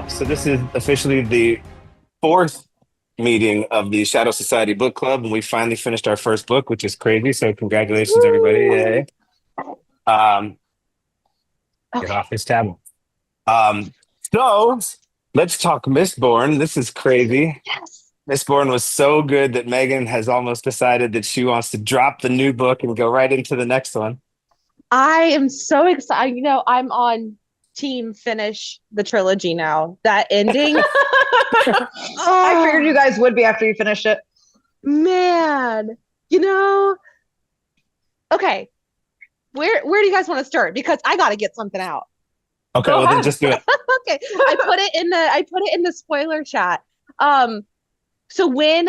So this is officially the fourth meeting of the Shadow Society Book Club, and we finally finished our first book, which is crazy. So congratulations, everybody! Woo! Yay! Um, get Okay. off this tablet. Um, so let's talk Mistborn. This is crazy. Yes. Mistborn was so good that Megan has almost decided that she wants to drop the new book and go right into the next one. I am so excited. I'm on team finish the trilogy now. That ending. I figured you Oh, guys would be after you finished it. man. You know, okay. Where do you guys want to start? Because I got to get something out. Okay, Go well then ahead. just do it. Okay. I put it in the spoiler chat. Um so when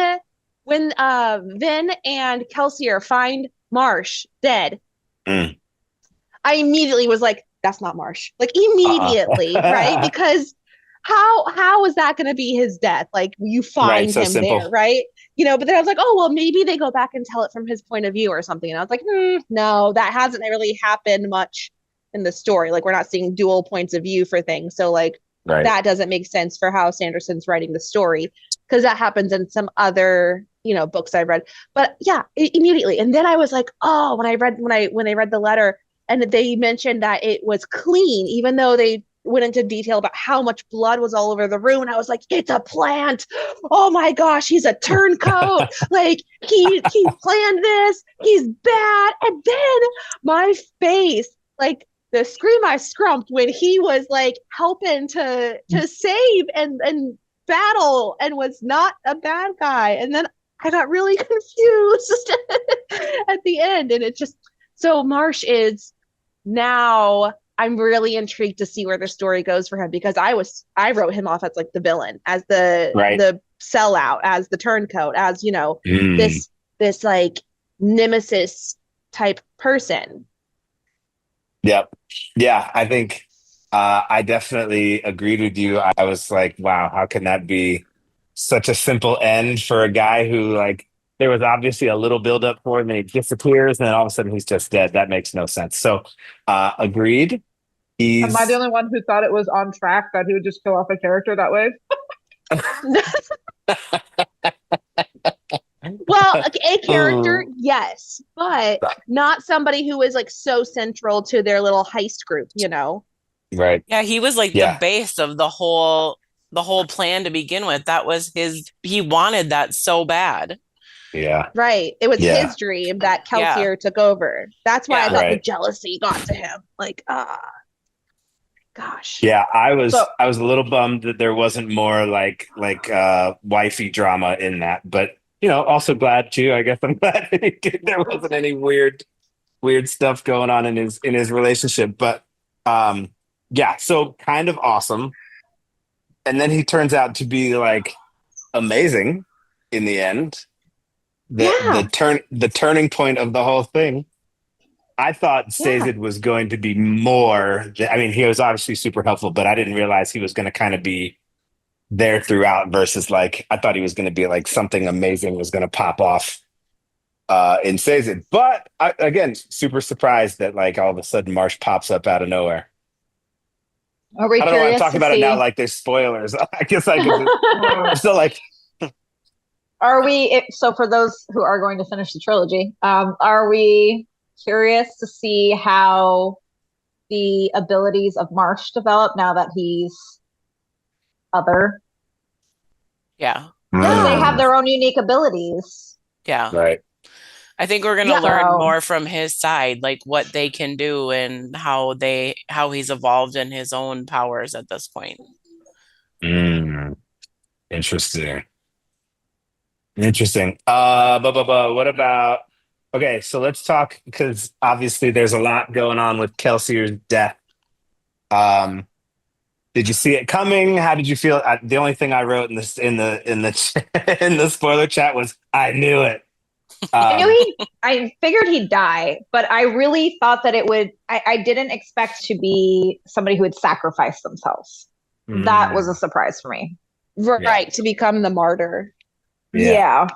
Vin and Kelsier find Marsh dead, Mm. I immediately was like, that's not Marsh. Like immediately, right? Uh-uh. Because how is that going to be his death? Like you Right, find so him simple. there, right? But then I was like, oh well, maybe they go back and tell it from his point of view or something. And I was like, no, that hasn't really happened much in the story. Like we're not seeing dual points of view for things. So like Right. that doesn't make sense for how Sanderson's writing the story because that happens in some other books I've read. But yeah, immediately. And then I was like, oh, when I read the letter and they mentioned that it was clean, even though they went into detail about how much blood was all over the room. And I was like, it's a plant. Oh my gosh, he's a turncoat. Like he planned this. He's bad. And then my face, like the scream I scrumped when he was like helping to save and battle and was not a bad guy. And then I got really confused at the end. And it just so Marsh is now I'm really intrigued to see where the story goes for him because I wrote him off as like the villain, as the Right. the sellout, as the turncoat, as Mm. this like nemesis type person. Yep. Yeah, I think I definitely agreed with you. I was like, wow, how can that be such a simple end for a guy who like there was obviously a little buildup for him and he disappears and then all of a sudden he's just dead. That makes no sense. So agreed. Am I the He's only one who thought it was on track that he would just kill off a character that way? Well, a character, oh, yes, but not somebody who is like so central to their little heist group. right. Yeah, he was like the Yeah. base of the whole plan to begin with. That was he wanted that so bad. Yeah. Right. It was Yeah. his dream that Yeah. Kelsier took over. That's why I Yeah. thought the Right. jealousy got to him. Like, gosh. Yeah, I So was I was a little bummed that there wasn't more like wifey drama in that, but also glad too. I guess I'm glad that there wasn't any weird stuff going on in his relationship. But yeah, so kind of awesome. And then he turns out to be like amazing in the end. The Yeah. turning point of the whole thing. I thought Yeah. Sazed was going to be more. I mean, he was obviously super helpful, but I didn't realize he was going to kind of be there throughout. Versus, like, I thought he was going to be like something amazing was going to pop off in Sazed. But again, super surprised that like all of a sudden Marsh pops up out of nowhere. are we I don't know why I'm curious talking to about it now see? like there's spoilers. I guess I could. I'm still like, Are we so for those who are going to finish the trilogy, are we curious to see how the abilities of Marsh develop now that he's other? Yeah. Because they Yeah. have their own unique abilities. Yeah. right. I think we're gonna Yeah. learn So more from his side, like what they can do and how he's evolved in his own powers at this point. Mm, interesting. Interesting. What about? Okay, so let's talk because obviously there's a lot going on with Kelsier's death. Um, did you see it coming? How did you feel? The only thing I wrote in this in the spoiler chat was I knew it. I knew Um, I figured he'd die, but I really thought that I didn't expect to be somebody who would sacrifice themselves. That was a mm, surprise for me. yeah, Right. To become the martyr. yeah. Yeah.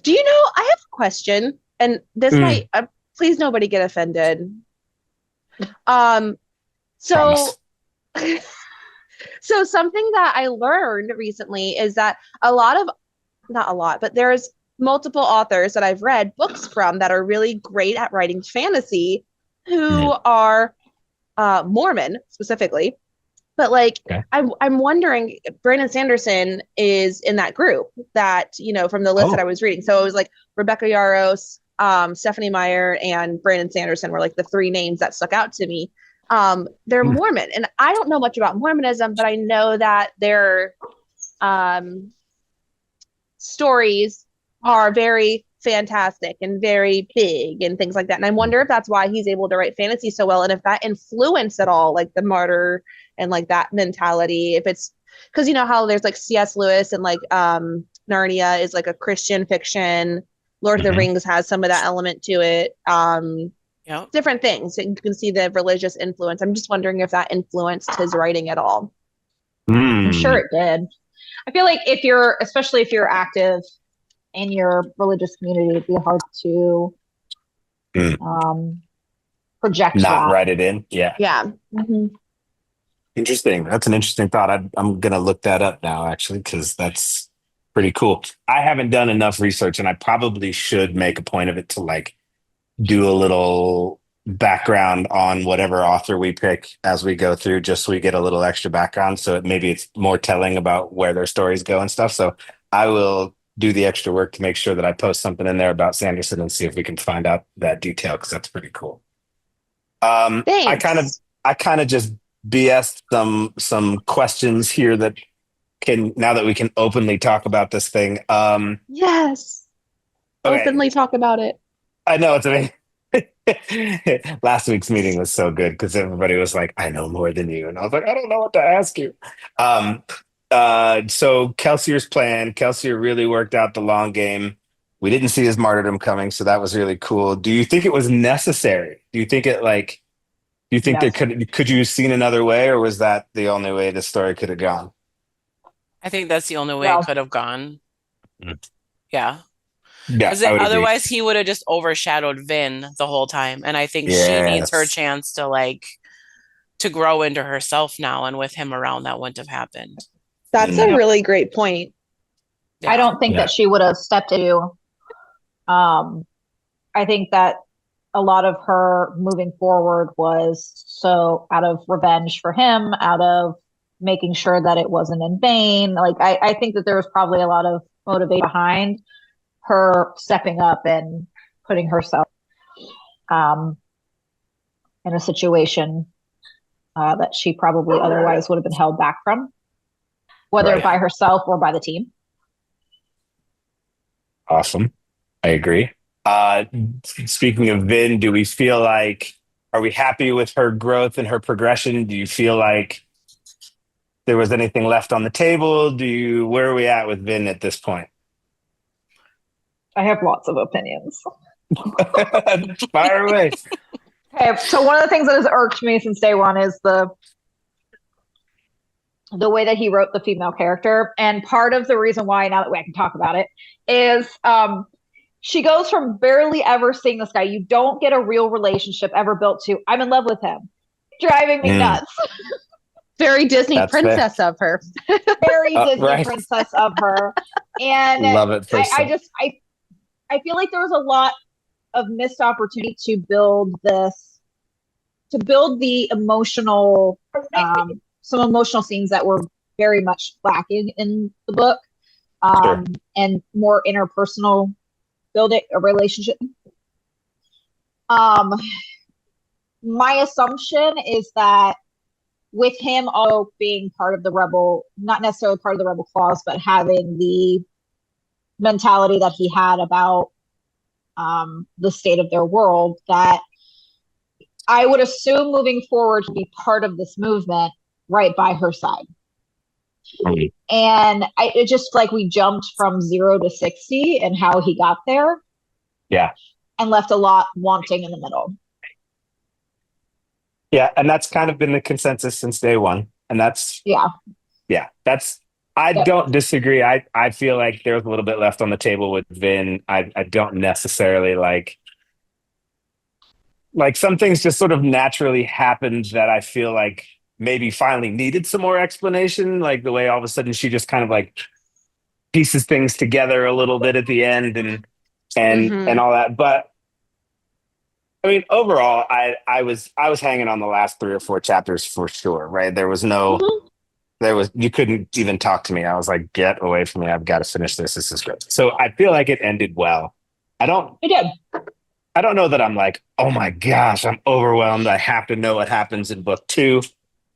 Do you know? I have a question, and this Mm, might, please nobody get offended. Um, promise. so So something that I learned recently is that a lot of, not a lot, but there's multiple authors that I've read books from that are really great at writing fantasy who Mhm. are Mormon specifically. But like, Okay. I'm wondering, Brandon Sanderson is in that group that, from the list that I Oh. was reading. So it was like Rebecca Yarros, Stephanie Meyer, and Brandon Sanderson were like the three names that stuck out to me. They're Hmm. Mormon, and I don't know much about Mormonism, but I know that their um, stories are very fantastic and very big and things like that. And I wonder if that's why he's able to write fantasy so well, and if that influenced at all, like the martyr and like that mentality. If it's because you know how there's like C.S. Lewis and like Narnia is like a Christian fiction. Lord of the Mhm. Rings has some of that element to it. Yep. Different things. You can see the religious influence. I'm just wondering if that influenced his writing at all. I'm sure Mm. it did. I feel like if you're, especially if you're active in your religious community, it'd be hard to Mm. project Not that. write it in. Yeah. Yeah. Mm-hmm. Interesting. That's an interesting thought. I'm gonna look that up now, actually, because that's pretty cool. I haven't done enough research, and I probably should make a point of it to like do a little background on whatever author we pick as we go through, just so we get a little extra background. So maybe it's more telling about where their stories go and stuff. So I will do the extra work to make sure that I post something in there about Sanderson and see if we can find out that detail because that's pretty cool. Um, I kind of Thanks. I kind of just BS some questions here that can now that we can openly talk about this thing. Yes. Okay, Openly talk about it. I know it's amazing. Last week's meeting was so good because everybody was like, "I know more than you," and I was like, "I don't know what to ask you." Um, so Kelsier's plan, Kelsier really worked out the long game. We didn't see his martyrdom coming, so that was really cool. Do you think it was necessary? Do you think it like? Do you think there Yes. could you have seen another way, or was that the only way the story could have gone? I think that's the only way it No. could have gone. Mm. Yeah. Yeah, Because I would agree. otherwise he would have just overshadowed Vin the whole time. And I think she needs her Yes. chance to like to grow into herself now. And with him around, that wouldn't have happened. That's I a Mm. don't really great point. I Yeah. don't think Yeah. that she would have stepped into um I think that a lot of her moving forward was so out of revenge for him, out of making sure that it wasn't in vain. Like I think that there was probably a lot of motivation behind her stepping up and putting herself um, in a situation that she probably otherwise would have been held back from, whether Right. by Yeah. herself or by the team. Awesome. I agree. Speaking of Vin, do we feel like are we happy with her growth and her progression? Do you feel like there was anything left on the table? Where are we at with Vin at this point? I have lots of opinions. Fire away. Okay, so one of the things that has irked me since day one is the way that he wrote the female character. And part of the reason why, now that I can talk about it, is she goes from barely ever seeing this guy. You don't get a real relationship ever built to, I'm in love with him. Driving me Mm, nuts. Very Disney that's fair. princess of her. Very Disney Right. princess of her. And Love it I personally. just, I feel like there was a lot of missed opportunity to build this, to build the emotional, some emotional scenes that were very much lacking in the book, Sure. and more interpersonal building a relationship. Um, my assumption is that with him also being part of the rebel, not necessarily part of the rebel clause, but having the mentality that he had about the state of their world, that I would assume moving forward to be part of this movement right by her side. Mm. And it just like we jumped from 0 to 60 and how he got there. Yeah. And left a lot wanting in the middle. Yeah. And that's kind of been the consensus since day one. And Yeah. I Yep. don't disagree. I feel like there's a little bit left on the table with Vin. I don't necessarily like some things just sort of naturally happened that I feel like maybe finally needed some more explanation, like the way all of a sudden she just kind of like pieces things together a little bit at the end and all that. But I mean, overall, I was hanging on the last 3 or 4 chapters for sure, right? Mhm. You couldn't even talk to me. I was like, get away from me. I've got to finish this. This is great. So I feel like it ended well. I don't It did. I don't know that I'm like, oh my gosh, I'm overwhelmed. I have to know what happens in book two.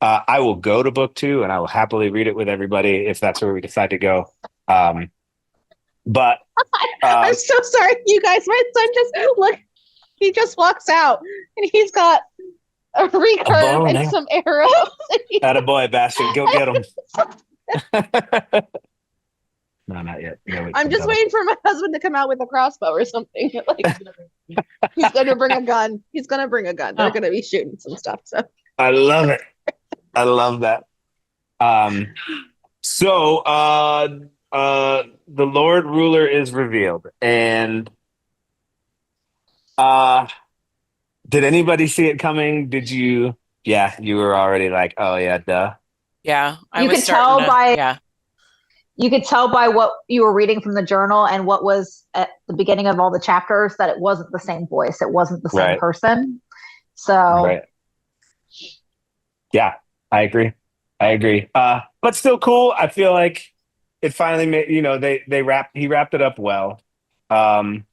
I will go to book two and I will happily read it with everybody if that's where we decide to go. Um, but I'm um, so sorry, you guys. My son just look. He just walks out, and he's got a a recurve bone, and eh? some arrows. Attaboy, Bastion. Go get him. No, not yet. You gotta wait for I'm the just double. waiting for my husband to come out with a crossbow or something. Like he's going to bring a gun. He's going to bring a gun. They're going to be shooting some stuff. So I love it. I love that. Um, so the Lord Ruler is revealed. And uh did anybody see it coming? Did you? Yeah, you were already like, oh yeah, duh. Yeah, I You was could starting tell to, by yeah. you could tell by what you were reading from the journal and what was at the beginning of all the chapters that it wasn't the same voice. It wasn't the same Right, person. So right. Yeah, I agree. I agree. But still cool. I feel like it finally made, he wrapped it up well. Um,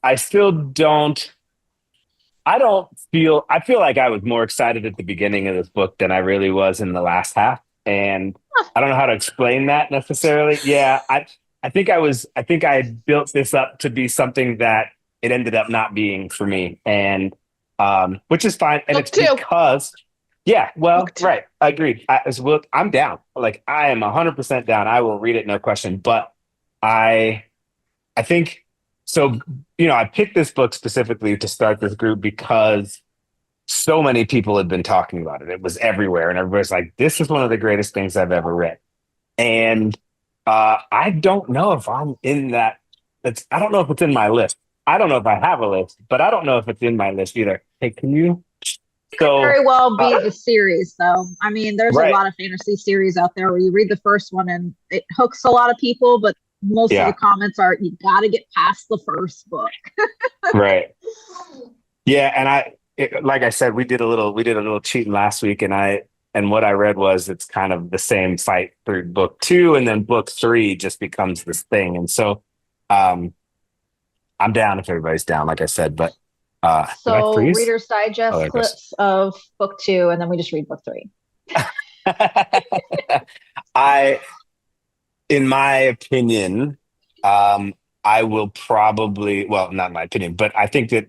I still don't I feel like I was more excited at the beginning of this book than I really was in the last half. And I don't know how to explain that necessarily. Yeah, I think I had built this up to be something that it ended up not being for me. And which is fine. And book it's two. because yeah, well, Book two. right. I agree. I'm down. Like I am 100% down. I will read it, no question. But I I think so. I picked this book specifically to start this group because so many people had been talking about it. It was everywhere, and everybody's like, "This is one of the greatest things I've ever read." And I don't know if I'm in that. I don't know if it's in my list. I don't know if I have a list, but I don't know if it's in my list either. Hey, can you? it could So, very well be the series, though. I mean, there's a right, lot of fantasy series out there where you read the first one and it hooks a lot of people, but most of the yeah, comments are you got to get past the first book. right. Yeah, and like I said, we did a little cheating last week, and what I read was it's kind of the same fight through book two, and then book three just becomes this thing. And so, um, I'm down if everybody's down, like I said. But did I So, freeze? Reader's Oh, Digest there it goes. clips of book two, and then we just read book three. I, in my opinion, um, I will probably, well, not my opinion, but I think that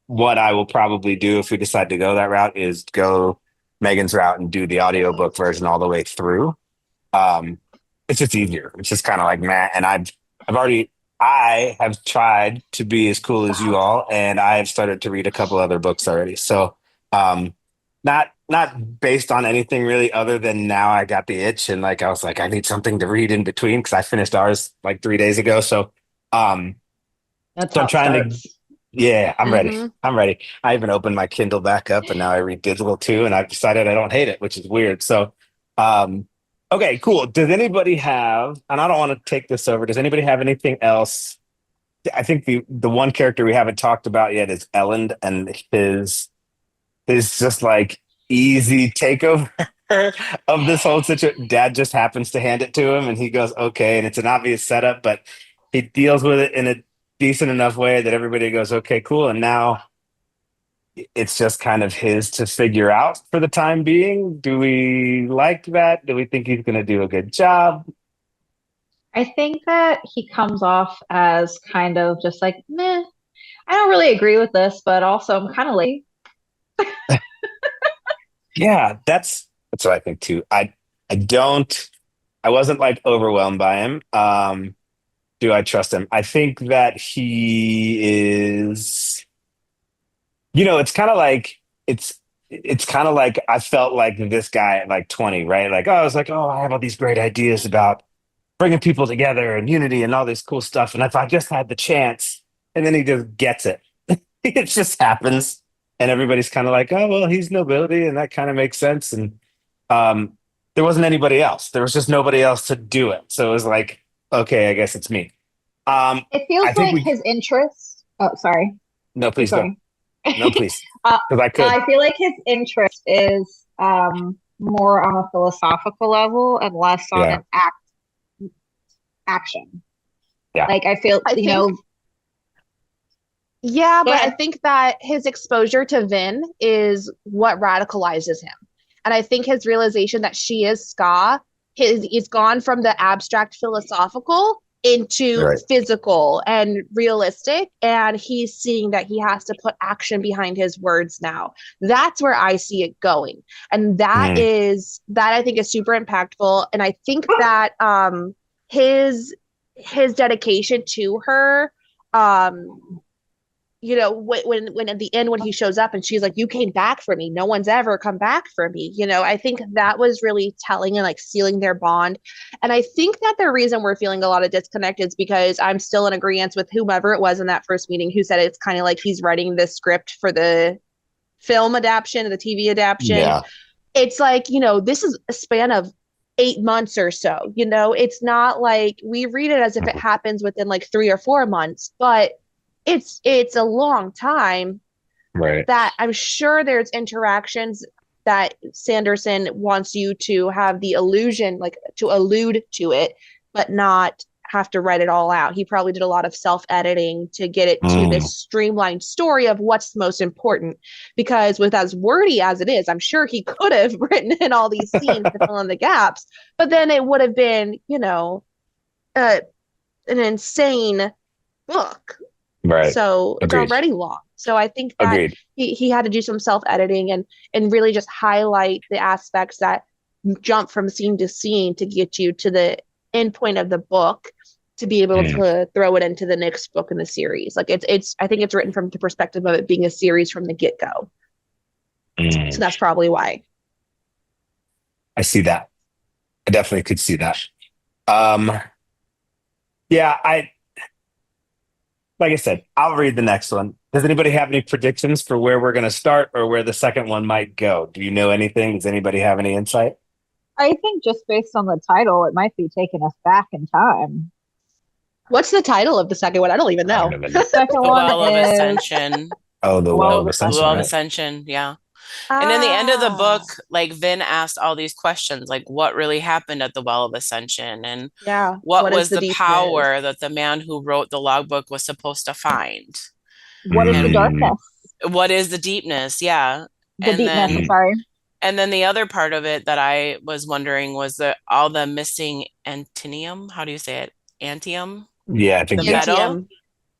what I will probably do if we decide to go that route is go Megan's route and do the audiobook version all the way through. Um, it's just easier. It's just kind of like, man, and I have tried to be as cool as you all, and I have started to read a couple other books already. So, um, not based on anything really other than now I got the itch and like I was like I need something to read in between because I finished ours like 3 days ago. Um That's so I'm how it trying to starts. yeah, I'm ready. Mm-hmm. I'm ready. I even opened my Kindle back up and now I read digital too and I've decided I don't hate it, which is weird. So um okay, cool. Does anybody have, and I don't want to take this over, does anybody have anything else? I think the one character we haven't talked about yet is Elland and his just like easy takeover of this whole situation. Dad just happens to hand it to him and he goes, okay. And it's an obvious setup, but he deals with it in a decent enough way that everybody goes, okay, cool. And now it's just kind of his to figure out for the time being. Do we like that? Do we think he's going to do a good job? I think that he comes off as kind of just like, meh, I don't really agree with this, but also I'm kind of late. Yeah, that's what I think too. I don't I wasn't like overwhelmed by him. Do I trust him? I think that he is, it's kind of like it's kind of like I felt like this guy at like 20, right? Like, oh, I was like, oh, I have all these great ideas about bringing people together and unity and all this cool stuff. And if I just had the chance, and then he just gets it. It just happens. And everybody's kind of like, oh, well, he's nobility, and that kind of makes sense. And there wasn't anybody else. There was just nobody else to do it. So it was like, okay, I guess it's me. It feels I think like we. his interest. Oh, sorry. No, Keep please go. going. No, please, uh, because I could. I feel like his interest is more on a philosophical level and less on Yeah, an action. yeah. Like I feel, I you think, know, yeah, go but I ahead. think that his exposure to Vin is what radicalizes him. And I think his realization that she is Ska, he's gone from the abstract philosophical into Right. physical and realistic. And he's seeing that he has to put action behind his words now. That's where I see it going. And Mm, that I think is super impactful. And I think that his his dedication to her um when at the end when he shows up and she's like, you came back for me, no one's ever come back for me, I think that was really telling and like sealing their bond. And I think that the reason we're feeling a lot of disconnect is because I'm still in agreement with whomever it was in that first meeting who said it's kind of like he's writing the script for the film adaptation, the TV adaptation. yeah. It's like, this is a span of 8 months or so. It's not like we read it as if it happens within like 3 or 4 months, but it's a long time Right. that I'm sure there's interactions that Sanderson wants you to have the illusion, like to allude to it, but not have to write it all out. He probably did a lot of self-editing to get it to Mm, this streamlined story of what's most important. Because with as wordy as it is, I'm sure he could have written in all these scenes to fill in the gaps, but then it would have been, uh, an insane book. right. So it's Agreed. already long. So I think that Agreed. he had to do some self-editing and really just highlight the aspects that jump from scene to scene to get you to the end point of the book to be able Mm, to throw it into the next book in the series. Like it's I think it's written from the perspective of it being a series from the get-go. So mm. that's probably why. I see that. I definitely could see that. Um, yeah, like I said, I'll read the next one. Does anybody have any predictions for where we're going to start or where the second one might go? Do you know anything? Does anybody have any insight? I think just based on the title, it might be taking us back in time. What's the title of the second one? I don't even I don't know. even know. Second The one Well of is Ascension. Oh, the The Well Well of of The Ascension, Well of Ascension. right? Ascension, yeah. And in the end of the book, Ah, like Vin asked all these questions, like what really happened at the Well of Ascension and yeah. what What is was the the deepness? power that the man who wrote the logbook was supposed to find? What is the And Mm, darkness? what is the deepness? Yeah. The And deepness, then mm. sorry. the other part of it that I was wondering was that all the missing antinium, how do you say it? Antium, Yeah, I think, the yeah. metal. Antium.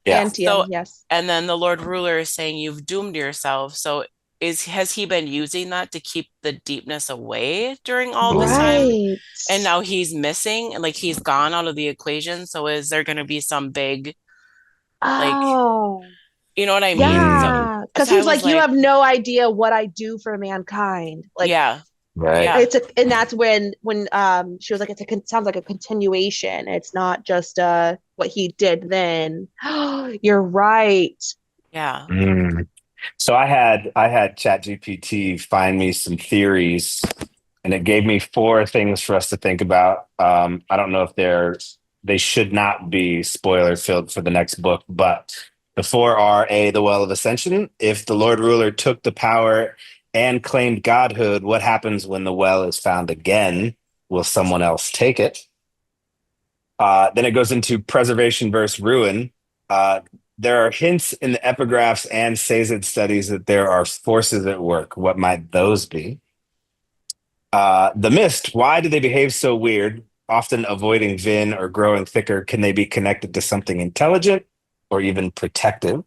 Yeah. Antium, So, yes. and then the Lord Ruler is saying you've doomed yourself. So has he been using that to keep the deepness away during all this Mm, time? Right. And now he's missing and like he's gone out of the equation. So is there going to be some big, like, Oh, you know what I mean? So, mm. yeah. Because so I he's was like, you like, have no idea what I do for mankind. Like, yeah, Right. yeah, and that's when she was like, sounds like a continuation. It's not just what he did then. You're right. yeah. Mm. So I had ChatGPT find me some theories, and it gave me four things for us to think about. I don't know if they should not be spoiler filled for the next book, but the four are: A, the Well of Ascension. If the Lord Ruler took the power and claimed godhood, what happens when the well is found again? Will someone else take it? Then it goes into preservation versus ruin. Uh, there are hints in the epigraphs and Sazed studies that there are forces at work. What might those be? The mist, why do they behave so weird, often avoiding Vin or growing thicker? Can they be connected to something intelligent or even protective?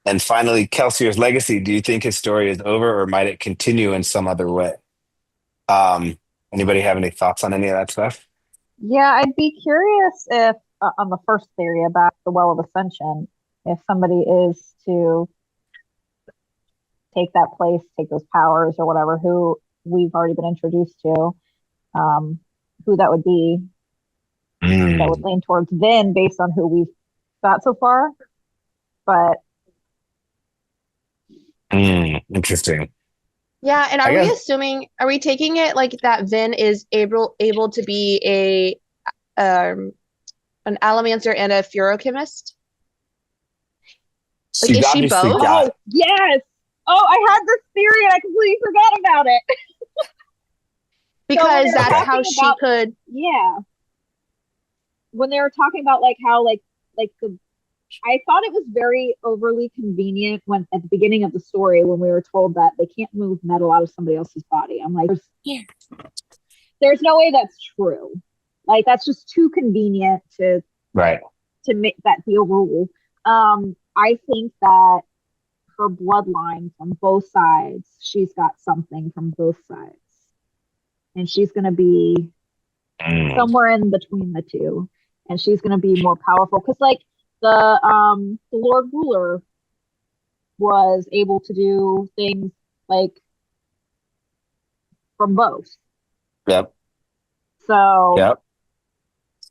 And finally, Kelsier's legacy, do you think his story is over or might it continue in some other way? Um, Anybody have any thoughts on any of that stuff? Yeah, I'd be curious if, on the first theory about the Well of Ascension, if somebody is to take that place, take those powers or whatever, who we've already been introduced to, um, who that would be, that would Mm, lean towards Vin based on who we've got so far. But interesting. Yeah, and I guess are we taking it like that Vin is able to be an allomancer and a furochemist? Like, she's is she obviously both? Oh, got yes. Oh, I had this theory and I completely forgot about it. So when Because they're that's Okay. how talking she about, could. yeah, when they were talking about like how like the I thought it was very overly convenient when at the beginning of the story when we were told that they can't move metal out of somebody else's body. I'm like, there's no way that's true. Like that's just too convenient right. to make that be a rule. I think that her bloodline from both sides, she's got something from both sides. And she's going to be Mm. somewhere in between the two. And she's going to be more powerful because, like, the Lord Ruler was able to do things like from both. Yep. So Yep.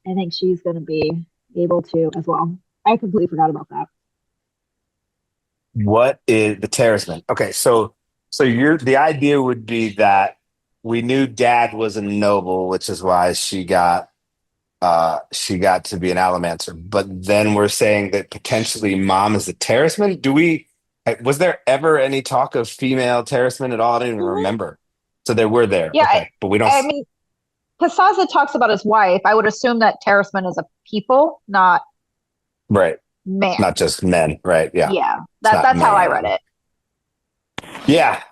I think she's going to be able to as well. I completely forgot about that. What is the terraceman? Okay, so you're the idea would be that we knew dad was a noble, which is why she got to be an allomancer. But then we're saying that potentially mom is a terraceman. Was there ever any talk of female terracemen at all? I don't even Mhm. remember. So there were there. Yeah, Okay, but we don't. I mean, Casaza talks about his wife. I would assume that Terraceman is a people, not Right. man. Not just men, right? Yeah. Yeah, It's not that's how I read man. it. Yeah,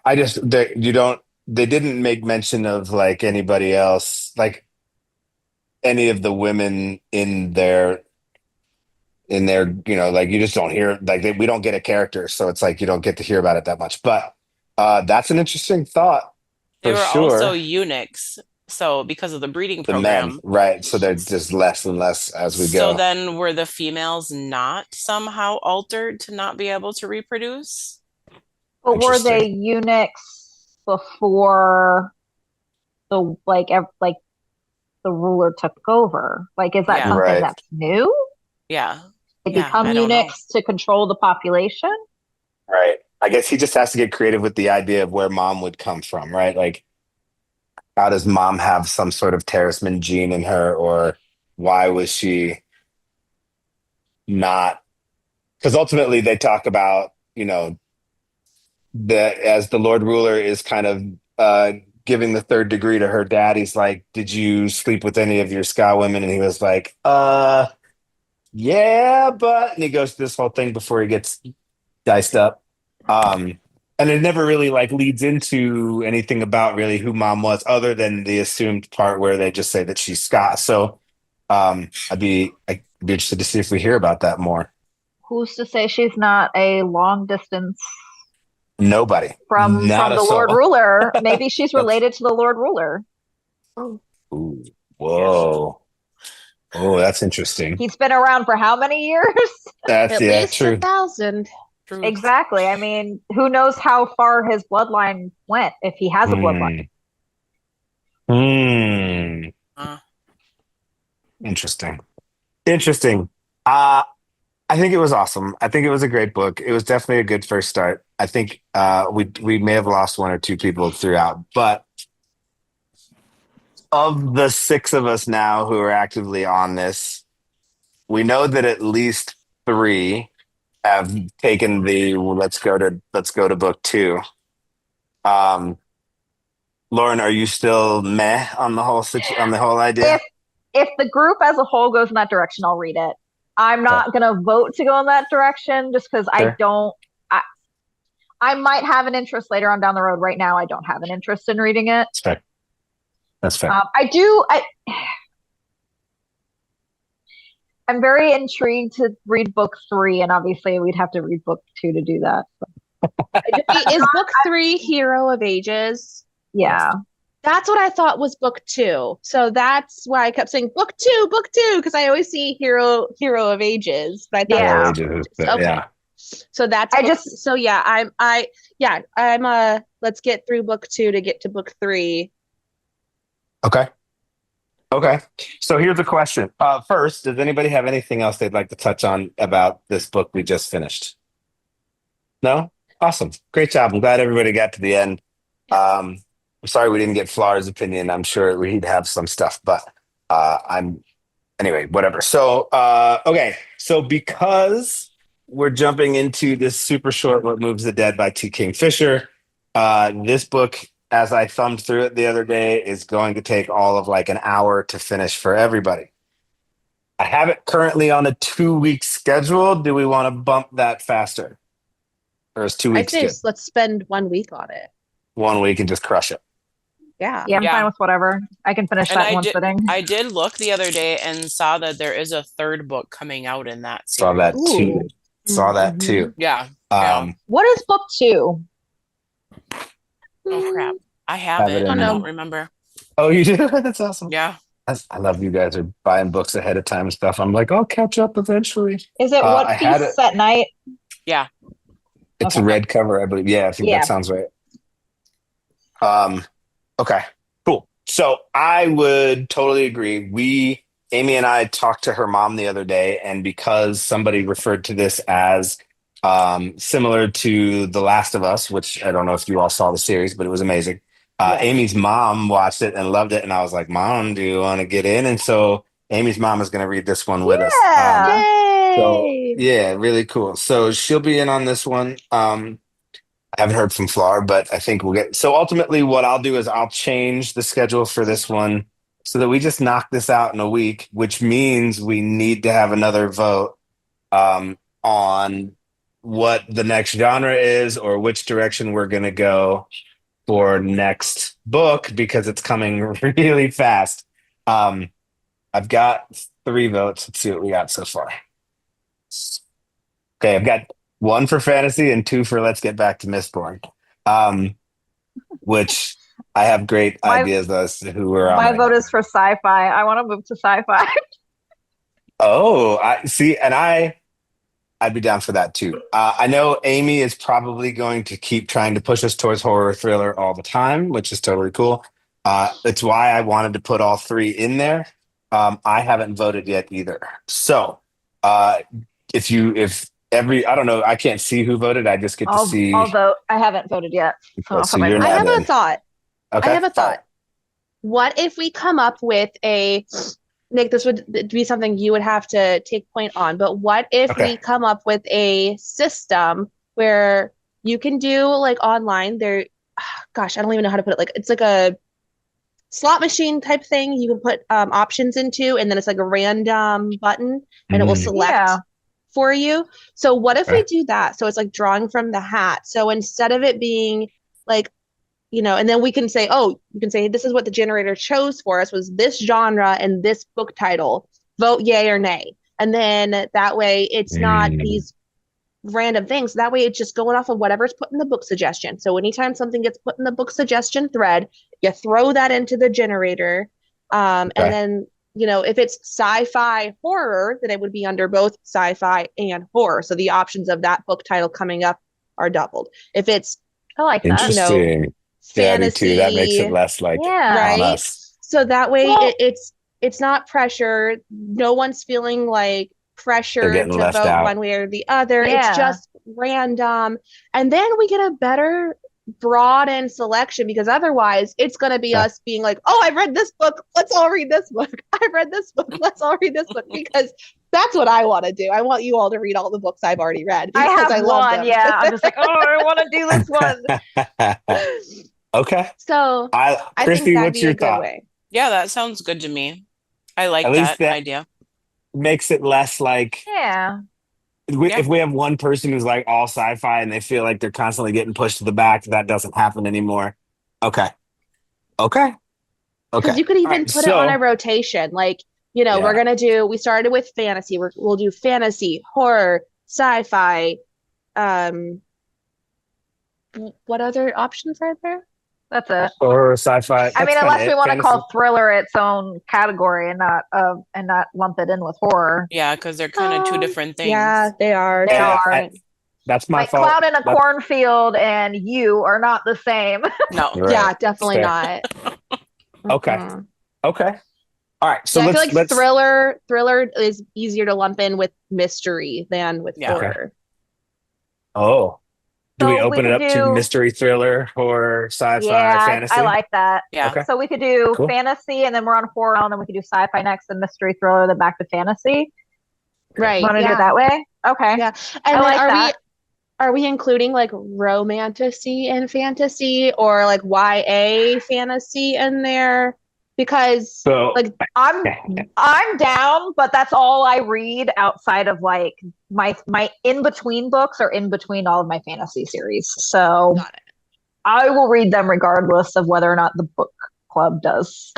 they didn't make mention of like anybody else, like any of the women like you just don't hear we don't get a character, so it's like you don't get to hear about it that much. But that's an interesting thought They for were also sure. eunuchs. So because of the breeding The men, program, right? So they're just less and less as we so go. then were the females not somehow altered to not be able to reproduce? But were they Interesting. eunuchs before like the ruler took over? Like, is that Yeah. something Right, that's new? Yeah. They Yeah, become I don't know. eunuchs to control the population? right. I guess he just has to get creative with the idea of where mom would come from, right? Like how does mom have some sort of Terraceman gene in her, or why was she not? Because ultimately they talk about, that as the Lord Ruler is kind of giving the third degree to her dad, he's like, "Did you sleep with any of your ska women?" And he was like, yeah, but," and he goes through this whole thing before he gets diced up. Um, and it never really like leads into anything about really who mom was, other than the assumed part where they just say that she's Scott. So I'd be interested to see if we hear about that more. Who's to say she's not a long distance Nobody, not from a the Lord soul. Ruler? Maybe she's That's related to the Lord Ruler. ooh, Yeah. whoa, oh, that's interesting. He's been around for how many years? That's At yeah, least a true. thousand. Truth. Exactly. I mean, who knows how far his bloodline went if he has a bloodline? Hmm. Hmm. Uh, Interesting. Interesting. Uh, I think it was awesome. I think it was a great book. It was definitely a good first start. I think we may have lost one or two people throughout, but of the six of us now who are actively on this, we know that at least three have taken the let's go to book two. Um, Lauren, are you still meh on on the whole idea? If if the group as a whole goes in that direction, I'll read it. I'm Okay, not gonna vote to go in that direction just because I sure. don't. I, I might have an interest later on down the road. Right now, I don't have an interest in reading it. That's fair. That's fair. I do. I'm very intrigued to read book three, and obviously, we'd have to read book two to do that. Wait, is book three Hero of Ages? Yeah, That's what I thought was book two. So that's why I kept saying book two, because I always see Hero of Ages. But I thought that Hero was yeah. Ages, okay. yeah. So that's I book, just so yeah, I'm let's get through book two to get to book three. Okay. Okay. So here's a question. First, does anybody have anything else they'd like to touch on about this book we just finished? No? Awesome. Great job. I'm glad everybody got to the end. I'm sorry we didn't get Flara's opinion. I'm sure he'd have some stuff, but I'm anyway, whatever. So okay, so because we're jumping into this super short "What Moves the Dead" by T. Kingfisher, this book, as I thumbed through it the other day, is going to take all of like an hour to finish for everybody. I have it currently on a 2-week schedule. Do we want to bump that faster? Or is 2 I weeks say good? let's spend 1 week on it. 1 week and just crush it. Yeah. Yeah, I'm Yeah. fine with whatever. I can finish And that in one sitting. I did look the other day and saw that there is a third book coming out in that Saw that series. too. Ooh. Saw that Mhm. too. Yeah. Yeah. Um, What is book 2? Oh crap. I have Have it it in and I there. don't remember. oh, you do? That's awesome. Yeah. I love you guys are buying books ahead of time and stuff. I'm like, I'll catch up eventually. Is it I What had Feasts it. at Night? Yeah. It's Okay. a red cover, I believe. Yeah, I think Yeah. that sounds right. Okay, cool. So I would totally agree. Amy and I talked to her mom the other day, and because somebody referred to this as similar to The Last of Us, which I don't know if you all saw the series, but it was amazing. Yes. Amy's mom watched it and loved it, and I was like, Mom, do you want to get in? And so Amy's mom is going to read this one with us. Yeah. So Yay! yeah, really cool. So she'll be in on this one. I haven't heard from Flar, but I think we'll get. So ultimately, what I'll do is I'll change the schedule for this one so that we just knock this out in a week, which means we need to have another vote on what the next genre is or which direction we're going to go for next book because it's coming really fast. I've got 3 votes. Let's see what we got so far. Okay, I've got 1 for fantasy and 2 for Let's Get Back to Mistborn, which I have great ideas as to who we're on. My right vote now. is for sci-fi. I want to move to sci-fi. Oh, I see, and I'd be down for that too. I know Amy is probably going to keep trying to push us towards horror thriller all the time, which is totally cool. It's why I wanted to put all 3 in there. I haven't voted yet either. So, if I don't know, I can't see who voted. I just get to see. I'll vote. I haven't voted yet. So I'll So put my you're vote I not have in. a thought. Okay. I have a thought. What if we come up with Nick, this would be something you would have to take point on, but what if Okay. we come up with a system where you can do like online there, gosh, I don't even know how to put it. Like it's like a slot machine type thing you can put options into, and then it's like a random button and it will Mm. select Yeah. for you. So what if we Okay. do that? So it's like drawing from the hat. So instead of it being like, and then we can say, oh, you can say this is what the generator chose for us was this genre and this book title. Vote yay or nay. And then that way it's not these random things. That way it's just going off of whatever's put in the book suggestion. So anytime something gets put in the book suggestion thread, you throw that into the generator. And then, if it's sci-fi horror, then it would be under both sci-fi and horror. So the options of that book title coming up are doubled. If it's I like that. Interesting. Yeah, I do too. fantasy, That makes it less like Yeah. right? on us. So that way Well- it's not pressure. No one's feeling like pressure getting to left vote out. one way or the other. Yeah. It's just random. And then we get a better broadened selection because otherwise it's going to be Yeah. us being like, oh, I've read this book. Let's all read this book. I've read this book. Let's all read this book because that's what I want to do. I want you all to read all the books I've already read I because have love one. them. Yeah. I'm just like, oh, I want to do this one. Okay. So I think Christy, that'd what's be your a good thought? way. Yeah, that sounds good to me. I like At least that that- idea. Makes it less like Yeah. Yeah. if we have one person who's like all sci-fi and they feel like they're constantly getting pushed to the back, that doesn't happen anymore. Okay. Because you could even Alright, put it on a rotation. Like, Yeah. we started with fantasy. We'll do fantasy, horror, sci-fi. What other options are there? That's it. or sci-fi. I mean, That's unless kinda we it. want to Fantasy. call thriller its own category and not lump it in with horror. Yeah, because they're kind of two different things. Yeah, they are. They Yeah, are. that's my Like fault. Cloud in a That's- cornfield and you are not the same. No. Right. Yeah, definitely Fair. not. Okay. Mhm. Okay. All right. So Yeah, I let's feel like thriller is easier to lump in with mystery than with Yeah. Okay. horror. Oh, Do we So we open it could up to do, mystery, thriller, horror, sci-fi, yeah, I fantasy? like that. Yeah. Okay, So we could do cool. fantasy, and then we're on horror, and then we could do sci-fi next, and mystery thriller, then back to fantasy. Right. Want to do it Yeah. that way? Okay, Yeah. I And then like that. are we including like romantasy and fantasy or like YA fantasy in there? Because So, like I'm down, but that's all I read outside of like my in between books or in between all of my fantasy series. So got it. I will read them regardless of whether or not the book club does.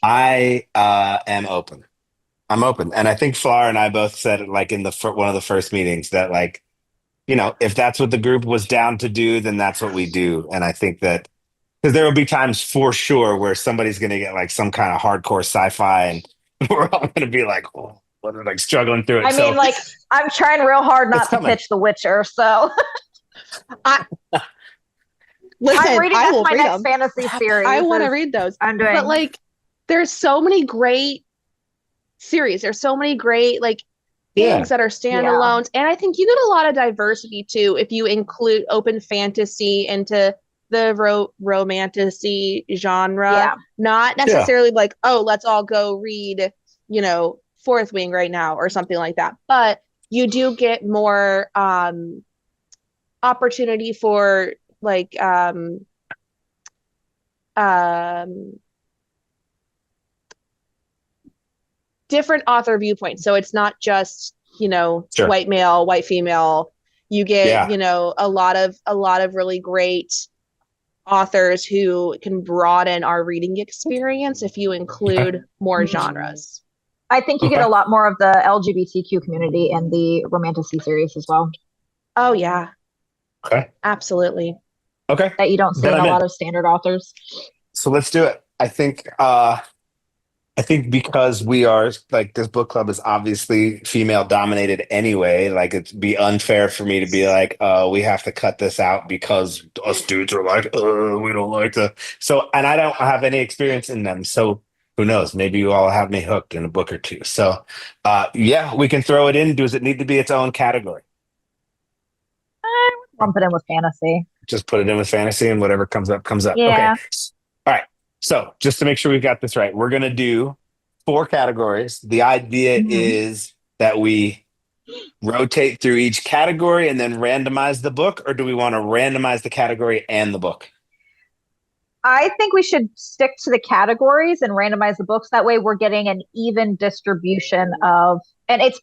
I am open. I'm open, and I think Flar and I both said it like in the one of the first meetings that like if that's what the group was down to do, then that's what we do. And I think that because there will be times for sure where somebody's going to get like some kind of hardcore sci-fi, and we're all going to be like, oh, we're like struggling through it. I mean, like I'm trying real hard It's not to coming. pitch The Witcher, so Listen, I'm reading I that's will my read next them. fantasy series. I want to is read those. I'm doing. But like there's so many great series. There's so many great like Yeah, things that are standalones. And I think you get a lot of diversity too if you include open fantasy into the romantasy genre. Yeah. Not necessarily like, oh, let's all go read, Fourth Wing right now or something like that. But you do get more opportunity for like different author viewpoints. So it's not just, sure. white male, white female. You get, Yeah. a lot of really great authors who can broaden our reading experience if you include more genres. I think you get a lot more of the LGBTQ community in the Romantasy series as well. Oh yeah. Okay. Absolutely. Okay. That you don't see in a lot of standard authors. So let's do it. I think because we are like this book club is obviously female dominated anyway, like it'd be unfair for me to be like, we have to cut this out because us dudes are like, we don't like to. So, and I don't have any experience in them. So who knows? Maybe you all have me hooked in a book or two. So, yeah, we can throw it in. Does it need to be its own category? Lump it in with fantasy. Just put it in with fantasy and whatever comes up, comes up. Yeah. Okay. All right. So just to make sure we've got this right, we're going to do 4 categories. The idea is that we rotate through each category and then randomize the book, or do we want to randomize the category and the book? I think we should stick to the categories and randomize the books. That way we're getting an even distribution of, and it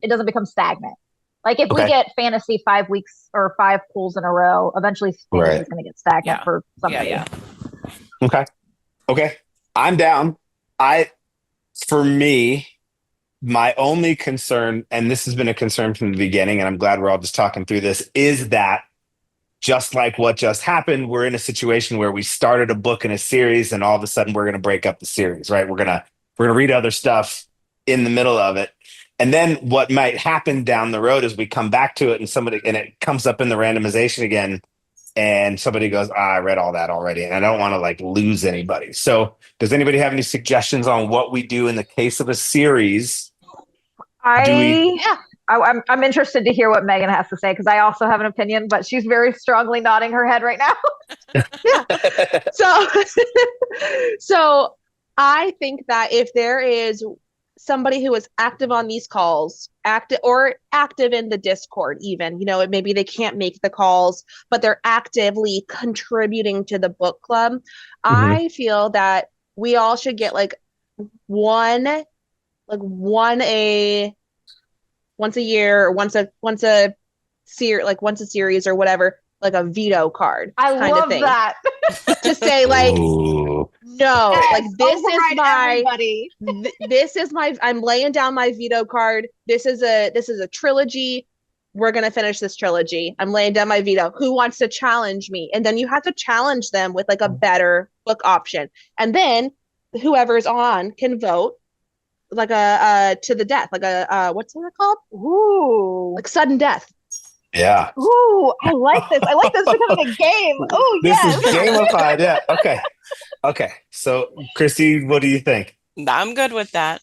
doesn't become stagnant. Like if we get fantasy 5 weeks or 5 pools in a row, eventually fantasy is going to get stagnant for somebody. Yeah. Okay. I'm down. For me, my only concern, and this has been a concern from the beginning, and I'm glad we're all just talking through this, is that just like what just happened, we're in a situation where we started a book in a series and all of a sudden we're going to break up the series, right? We're going to read other stuff in the middle of it. And then what might happen down the road is we come back to it and it comes up in the randomization again. And somebody goes, I read all that already, and I don't want to like lose anybody. So does anybody have any suggestions on what we do in the case of a series? I'm interested to hear what Megan has to say because I also have an opinion, but she's very strongly nodding her head right now. Yeah. So I think that if there is somebody who is active on these calls, active in the Discord, even, maybe they can't make the calls, but they're actively contributing to the book club. I feel that we all should get once a year or once a series or whatever, like a veto card. I love that. To say no, this is my I'm laying down my veto card. This is a trilogy. We're going to finish this trilogy. I'm laying down my veto. Who wants to challenge me? And then you have to challenge them with like a better book option. And then whoever's on can vote like a to the death, like a what's that called? Ooh, like sudden death. Yeah. Ooh, I like this. I like this becoming a game. Oh, yes. This is gamified. Yeah. Okay. So, Christy, what do you think? I'm good with that.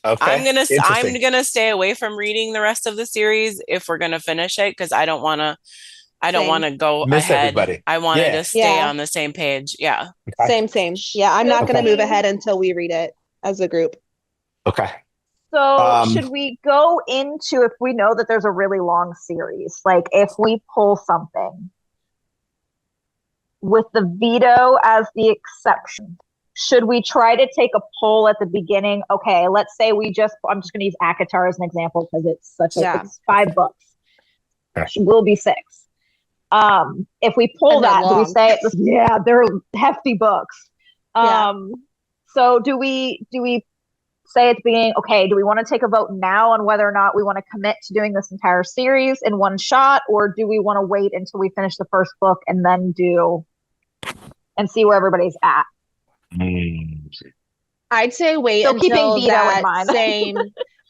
Okay. I'm gonna stay away from reading the rest of the series if we're gonna finish it because I don't want to. I don't Same. want to go Miss ahead. everybody. I wanted Yeah. to stay Yeah. on the same page. Yeah. Okay. Same. Yeah, I'm not going to Okay. move ahead until we read it as a group. Okay. So should we go into, if we know that there's a really long series, like if we pull something with the veto as the exception, should we try to take a poll at the beginning? Okay, let's say I'm just going to use ACOTAR as an example because it's it's 5 books. Okay. Will be 6. If we pull And they're that, do we long. say yeah, they're hefty books. Yeah. So do we say at the beginning, okay, do we want to take a vote now on whether or not we want to commit to doing this entire series in one shot, or do we want to wait until we finish the first book and then see where everybody's at? I'd say wait So keeping until veto in that mind.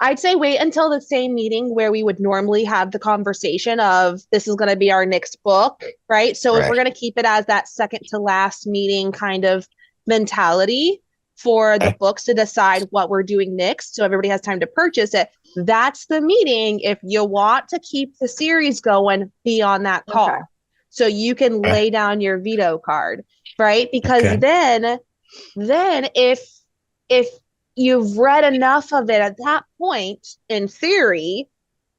I'd say wait until the same meeting where we would normally have the conversation of this is going to be our next book, right? So if we're going to keep it as that second to last meeting kind of mentality for the books to decide what we're doing next, so everybody has time to purchase it, that's the meeting. If you want to keep the series going, be on that call. Okay. So you can lay down your veto card, right? Because then if you've read enough of it at that point, in theory,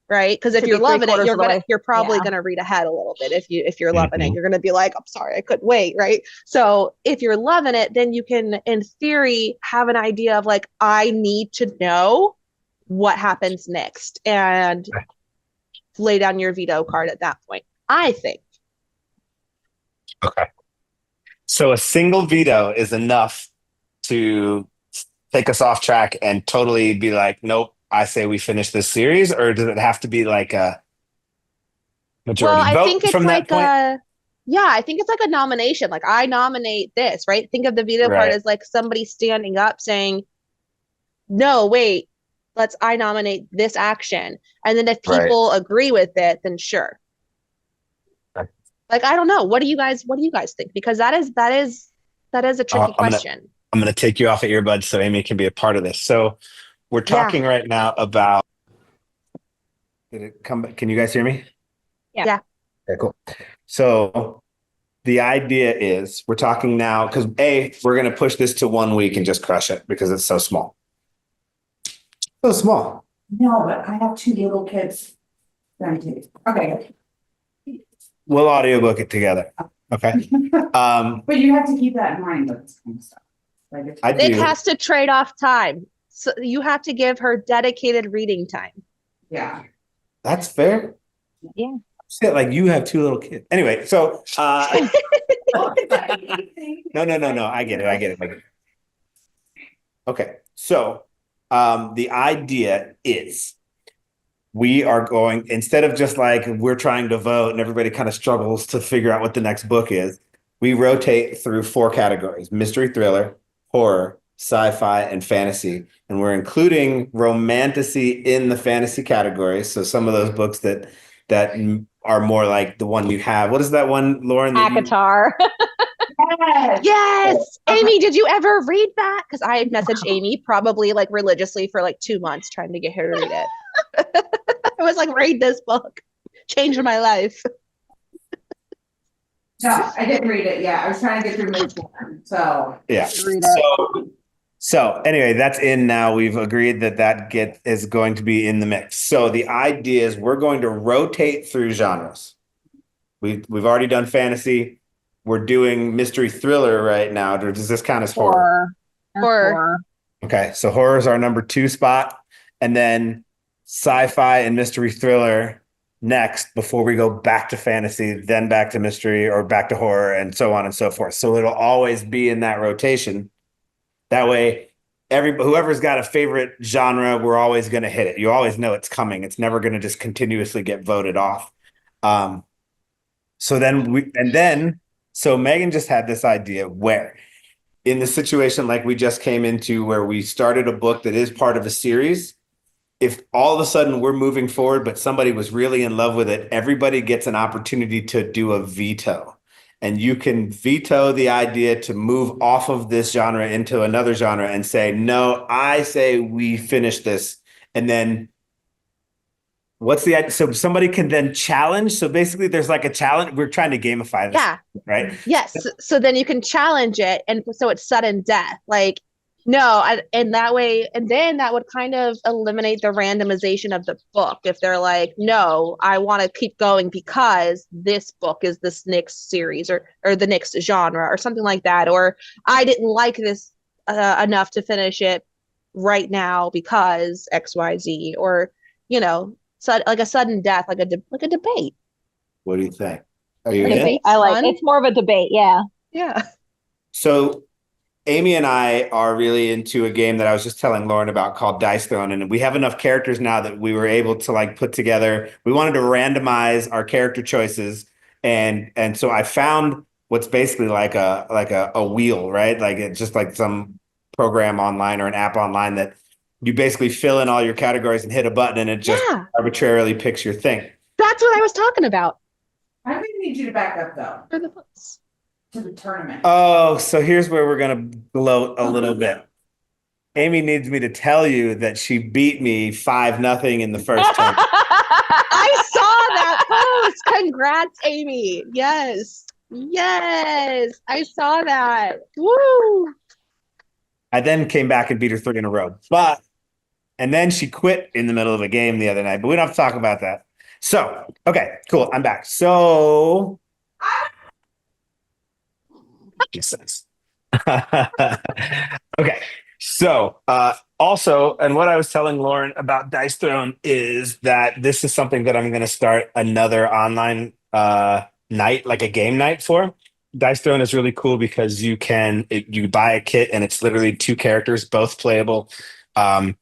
right? Because if you're loving it, you're probably gonna read ahead a little bit. If you're loving it, you're gonna be like, I'm sorry, I couldn't wait, right? So if you're loving it, then you can, in theory, have an idea of like, I need to know what happens next, and lay down your veto card at that point, I think. Okay. So a single veto is enough to take us off track and totally be like, nope, I say we finish this series, or does it have to be like a majority vote I think it's from like that point? I think it's like a nomination. Like, I nominate this, right? Think of the veto card as like somebody standing up saying, no, wait, I nominate this action. And then if people agree with it, then sure. Like, I don't know. What do you guys think? Because that is a tricky question. I'm going to take you off of earbuds so Amy can be a part of this. So we're talking right now about, did it come back? Can you guys hear me? Yeah. Okay, cool. So the idea is we're talking now because we're going to push this to 1 week and just crush it because it's so small. So small. No, but I have 2 little kids. Okay. We'll audiobook it together. Okay. But you have to keep that in mind with this kind of stuff. It has to trade off time. So you have to give her dedicated reading time. Yeah. That's fair. Yeah. Shit, like you have 2 little kids. Anyway, so no. I get it. Okay. So the idea is we are going, instead of just like we're trying to vote and everybody kind of struggles to figure out what the next book is, we rotate through 4 categories: mystery, thriller, horror, sci-fi, and fantasy. And we're including romantasy in the fantasy category. So some of those books that are more like the one you have. What is that one, Lauren? ACOTAR. Yes. Amy, did you ever read that? Because I messaged Amy probably like religiously for like 2 months trying to get her to read it. I was like, read this book. Changed my life. No, I didn't read it yet. I was trying to get through Mistborn. So yeah. So anyway, that's in now. We've agreed that is going to be in the mix. So the idea is we're going to rotate through genres. We've already done fantasy. We're doing mystery thriller right now. Does this count as horror? Horror. Okay, so horror is our number 2 spot, and then sci-fi and mystery thriller next before we go back to fantasy, then back to mystery or back to horror, and so on and so forth. So it'll always be in that rotation. That way, whoever's got a favorite genre, we're always going to hit it. You always know it's coming. It's never going to just continuously get voted off. So Megan just had this idea where, in the situation like we just came into, where we started a book that is part of a series, if all of a sudden we're moving forward, but somebody was really in love with it, everybody gets an opportunity to do a veto. And you can veto the idea to move off of this genre into another genre and say, no, I say we finish this. And then What's the so somebody can then challenge? So basically, there's like a challenge. We're trying to gamify this, Yeah. right? Yes. So then you can challenge it, and so it's sudden death. Like, no, and that way, and then that would kind of eliminate the randomization of the book. If they're like, no, I want to keep going because this book is this next series or the next genre or something like that, or I didn't like this enough to finish it right now because XYZ, or so like a sudden death, like a debate. What do you think? Are you Like in? debate. I like Fun. it's more of a debate. Yeah. Yeah. So Amy and I are really into a game that I was just telling Lauren about called Dice Throne, and we have enough characters now that we were able to like put together. We wanted to randomize our character choices, and so I found what's basically like a wheel, right? Like it's just like some program online or an app online that you basically fill in all your categories and hit a button, and it just Yeah. arbitrarily picks your thing. That's what I was talking about I'm gonna need you to back up though, for the books. to the tournament. Oh, so here's where we're gonna gloat a little bit. Amy needs me to tell you that she beat me 5-0 in the first turn. I saw that post. Congrats, Amy. Yes. Yes. I saw that. Woo. I then came back and beat her 3 in a row. And then she quit in the middle of a game the other night, but we don't have to talk about that. So, okay, cool. I'm back. So, Jesus. Okay. So, also, and what I was telling Lauren about Dice Throne is that this is something that I'm going to start another online night, like a game night for. Dice Throne is really cool because you buy a kit and it's literally 2 characters, both playable, and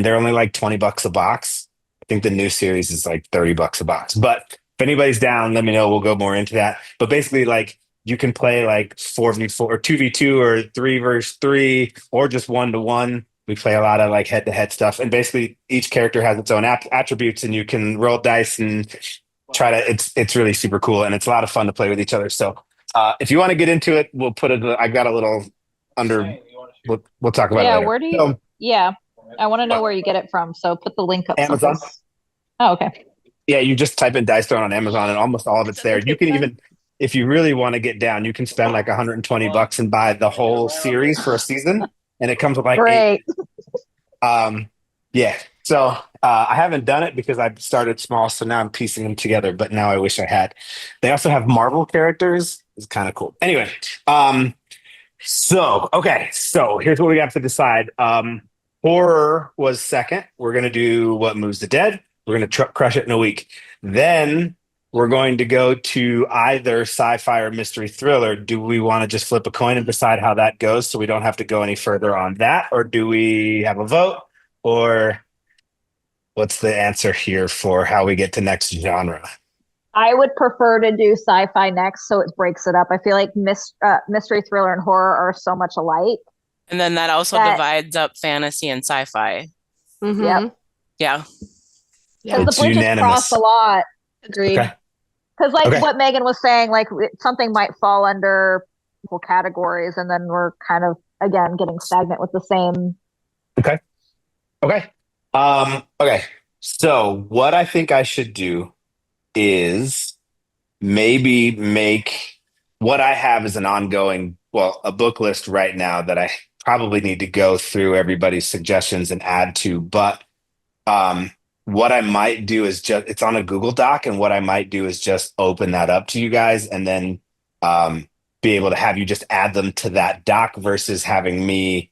they're only like $20 a box. I think the new series is like $30 a box. But if anybody's down, let me know. We'll go more into that. But basically, like you can play like 4v4 or 2v2 or 3 versus 3 or just 1-to-1. We play a lot of like head-to-head stuff, and basically each character has its own attributes, and you can roll dice and try to. It's really super cool, and it's a lot of fun to play with each other. So if you want to get into it, we'll put it. I got a little under. We'll talk about it Yeah. later. Where do you? So, Yeah. I want to know where you get it from. So put the link up. Amazon. someplace. Oh, okay. Yeah, you just type in Dice Throne on Amazon, and almost all of it's there. You can even, if you really want to get down, you can spend like $120 and buy the whole series for a season, and it comes with like 8. Great. Yeah. So I haven't done it because I started small, so now I'm piecing them together. But now I wish I had. They also have Marvel characters. It's kind of cool. Anyway, so here's what we have to decide. Horror was second. We're gonna do What Moves the Dead. We're gonna crush it in a week. Then we're going to go to either sci-fi or mystery thriller. Do we want to just flip a coin and decide how that goes so we don't have to go any further on that? Or do we have a vote? Or what's the answer here for how we get to next genre? I would prefer to do sci-fi next, so it breaks it up. I feel like mystery, thriller, and horror are so much alike. And then that also divides up fantasy and sci-fi. Mm-hmm. Yep. Yeah. Because It's the bridges unanimous. cross a lot. Agreed. Okay. Because like Okay. what Megan was saying, like something might fall under multiple categories, and then we're kind of again getting stagnant with the same. Okay. Okay. So what I think I should do is maybe make what I have as an ongoing, a book list right now that I probably need to go through everybody's suggestions and add to. But what I might do is it's on a Google Doc, and what I might do is just open that up to you guys and then be able to have you just add them to that doc versus having me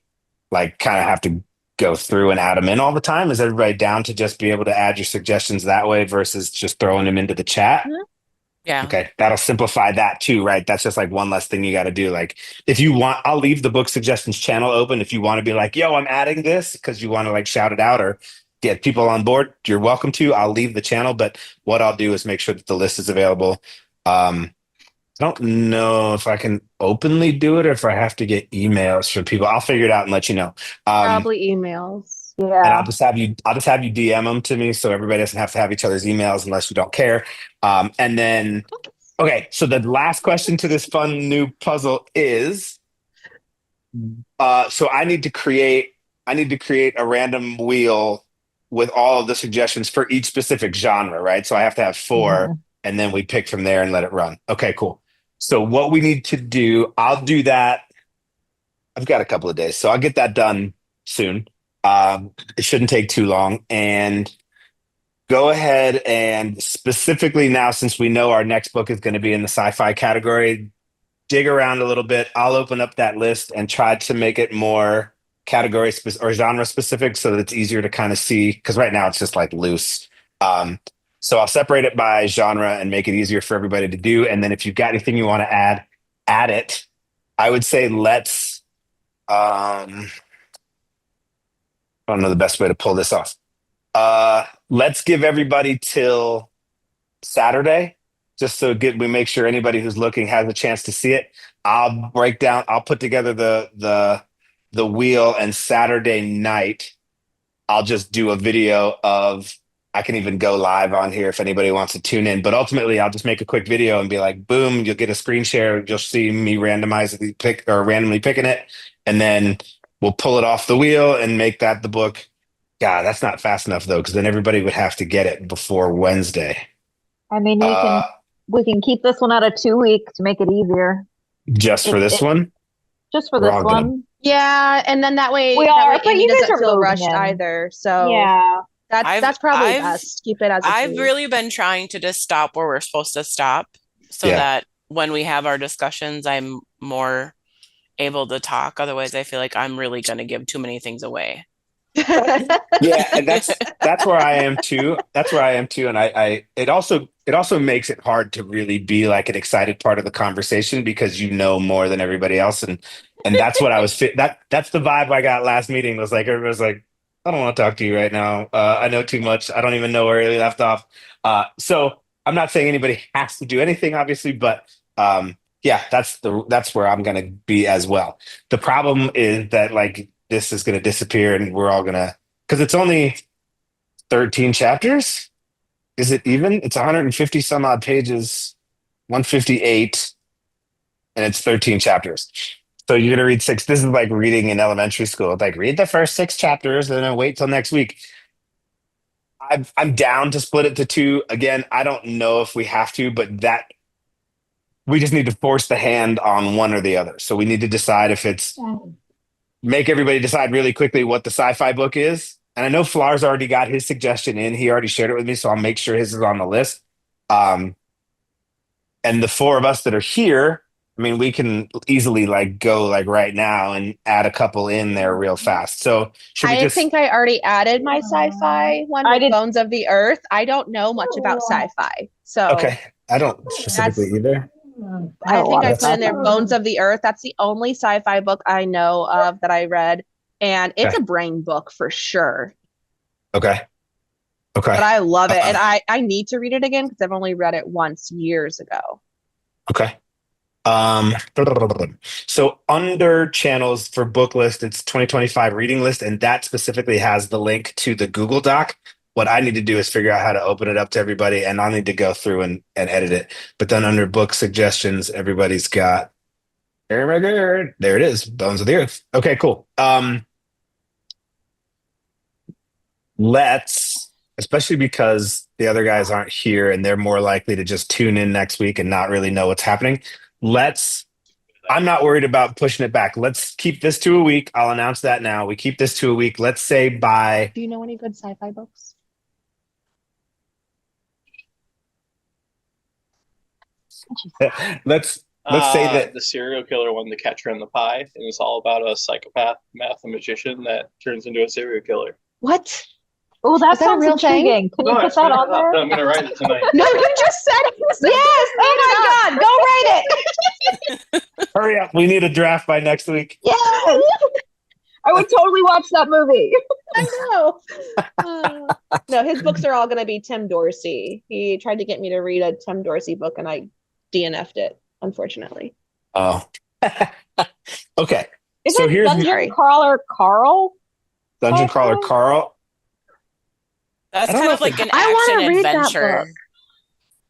like kind of have to go through and add them in all the time. Is everybody down to just be able to add your suggestions that way versus just throwing them into the chat? Yeah. Okay, that'll simplify that too, right? That's just like one less thing you got to do. Like if you want, I'll leave the book suggestions channel open. If you want to be like, yo, I'm adding this because you want to like shout it out or get people on board, you're welcome to. I'll leave the channel, but what I'll do is make sure that the list is available. I don't know if I can openly do it or if I have to get emails from people. I'll figure it out and let you know. Probably emails. And Yeah. I'll just have you DM them to me so everybody doesn't have to have each other's emails unless you don't care. And then, okay, so the last question to this fun new puzzle is, so I need to create a random wheel with all of the suggestions for each specific genre, right? So I have to have 4, and then we pick from there and let it run. Okay, cool. So what we need to do, I'll do that. I've got a couple of days, so I'll get that done soon. It shouldn't take too long. And go ahead and specifically now, since we know our next book is going to be in the sci-fi category, dig around a little bit. I'll open up that list and try to make it more category or genre specific so that it's easier to kind of see. Because right now it's just like loose. So I'll separate it by genre and make it easier for everybody to do. And then if you've got anything you want to add it. I would say let's. I don't know the best way to pull this off. Let's give everybody till Saturday, just so we make sure anybody who's looking has a chance to see it. I'll put together the wheel, and Saturday night, I'll just do a video of, I can even go live on here if anybody wants to tune in, but ultimately I'll just make a quick video and be like, boom, you'll get a screen share. You'll see me randomly picking it. And then we'll pull it off the wheel and make that the book. God, that's not fast enough though, because then everybody would have to get it before Wednesday. I mean, we can keep this one out of 2 weeks to make it easier. Just for this one? Just for this one. Yeah, and then that way, Amy doesn't feel rushed either. So yeah, that's probably best. Keep it as I've really been trying to just stop where we're supposed to stop, so that when we have our discussions, I'm more able to talk. Otherwise, I feel like I'm really going to give too many things away. Yeah, and that's where I am too. And it also makes it hard to really be like an excited part of the conversation because you know more than everybody else, and that's what I was that's the vibe I got last meeting. Was like everybody was like, I don't want to talk to you right now. I know too much. I don't even know where you left off. So I'm not saying anybody has to do anything, obviously, but yeah, that's where I'm gonna be as well. The problem is that like this is gonna disappear, and we're all gonna, because it's only 13 chapters. Is it even? It's 150 some odd pages, 158, and it's 13 chapters. So you're gonna read 6. This is like reading in elementary school. It's like read the first 6 chapters and then wait till next week. I'm down to split it to 2. Again, I don't know if we have to, but that we just need to force the hand on one or the other. So we need to decide if it's make everybody decide really quickly what the sci-fi book is. And I know Flar's already got his suggestion in. He already shared it with me, so I'll make sure his is on the list. And the 4 of us that are here, I mean, we can easily like go like right now and add a couple in there real fast. So I think I already added my sci-fi one. I did Bones of the Earth. I don't know much about sci-fi, so okay. I don't specifically either. I think I put in there Bones of the Earth. That's the only sci-fi book I know of that I read, and it's a brain book for sure. Okay. But I love it, and I need to read it again because I've only read it once years ago. Okay. So under channels for book list, it's 2025 reading list, and that specifically has the link to the Google Doc. What I need to do is figure out how to open it up to everybody, and I'll need to go through and edit it. But then under book suggestions, everybody's got there it is, Bones of the Earth. Okay, cool. Let's, especially because the other guys aren't here and they're more likely to just tune in next week and not really know what's happening. I'm not worried about pushing it back. Let's keep this to a week. I'll announce that now. We keep this to a week. Let's say by. Do you know any good sci-fi books? Let's say that the serial killer one, The Catcher in the Pie, and it's all about a psychopath mathematician that turns into a serial killer. What? Oh, that sounds intriguing. Can you put that on there? I'm gonna write it tonight. No, you just said it. Yes. Oh my God. Go write it. Hurry up. We need a draft by next week. Yes. I would totally watch that movie. I know. No, his books are all going to be Tim Dorsey. He tried to get me to read a Tim Dorsey book, and I DNF'd it, unfortunately. Oh. Okay. Is so here's Dungeon Crawler Carl? Dungeon Crawler Carl. That's kind of like an action adventure.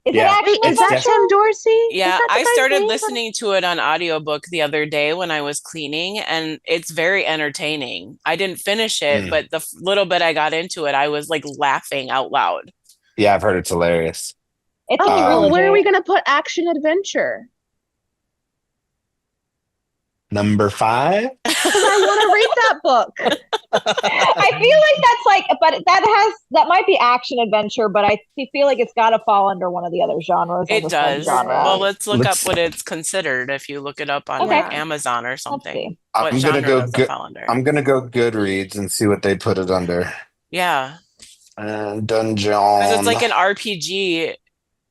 Is Yeah. it action Wait, is that adventure? Tim Dorsey? Is Yeah, that the I guy's started name? listening to it on audiobook the other day when I was cleaning, and it's very entertaining. I didn't finish it, Mm. but the little bit I got into it, I was like laughing out loud. Yeah, I've heard it's hilarious. It's a Oh, well, trilogy. where are we gonna put action adventure? Number 5. Because I want to read that book. I feel like that's like, but that might be action adventure, but I feel like it's got to fall under one of the other genres. It of the does. subgenre. Well, let's look Let's- up what it's considered if you look it up on Okay. like Amazon or Let's something. see. What I'm gonna genre go does good. it fall under? I'm gonna go Goodreads and see what they put it under. Yeah, Dungeon. because it's like an RPG.